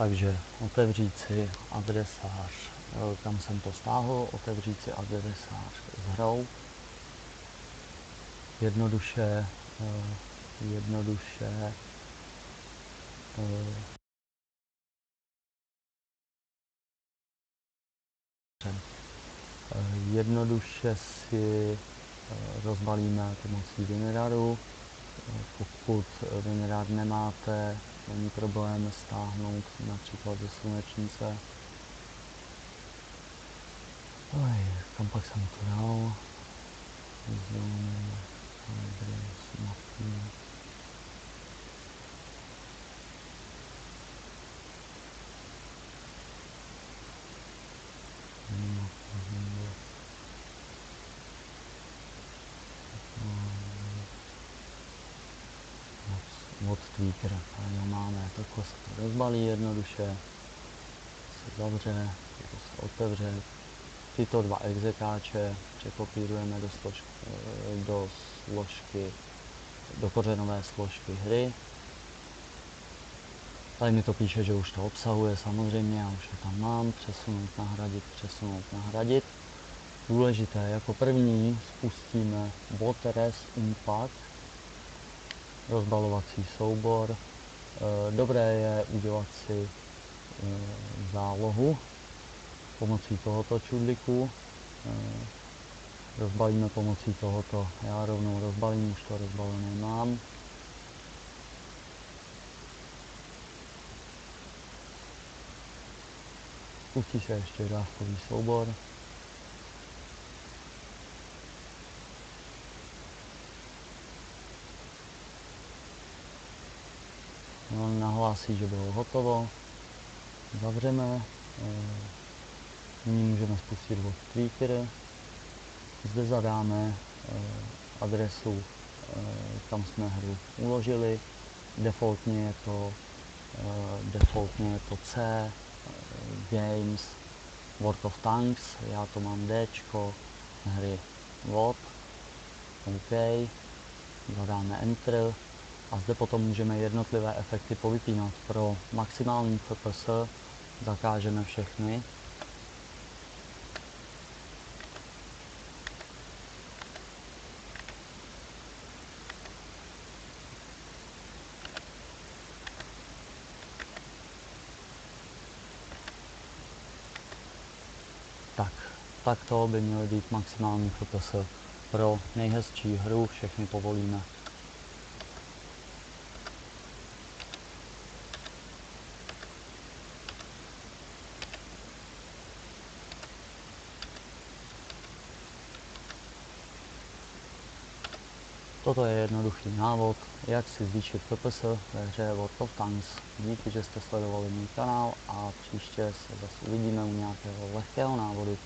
Takže otevřít si adresář, kam jsem to stáhl, otevřít si adresář s hrou. Jednoduše si rozbalíme pomocí WinRARu. Pokud WinRAR nemáte, není problém stáhnout například ze Slunečnice. Kam pak jsem to dal? Od tweakera, tady ho máme, takhle se to rozbalí jednoduše, se zavře, to se otevře. Tyto dva exekáče překopírujeme do kořenové složky hry. Tady mi to píše, že už to obsahuje, samozřejmě, já už to tam mám, přesunout, nahradit. Důležité, jako první spustíme Water Impact, rozbalovací soubor. Dobré je udělat si zálohu pomocí tohoto čudliku. Rozbalíme pomocí tohoto, já rovnou rozbalím, už to rozbalené mám. Spustí se ještě dávkový soubor. On nahlásí, že bylo hotovo. Zavřeme. Nyní můžeme spustit od tweaker. Zde zadáme adresu, kam jsme hru uložili. Defaultně je to C, Games, World of Tanks, já to mám D, hry WOT, OK, zadáme Enter a zde potom můžeme jednotlivé efekty povypínat. Pro maximální FPS zakážeme všechny. Takto by měly být maximální FPS. Pro nejhezčí hru všechny povolíme. Toto je jednoduchý návod, jak si zvýšit FPS ve hře World of Tanks. Díky, že jste sledovali můj kanál a příště se zase uvidíme u nějakého lehkého návodu.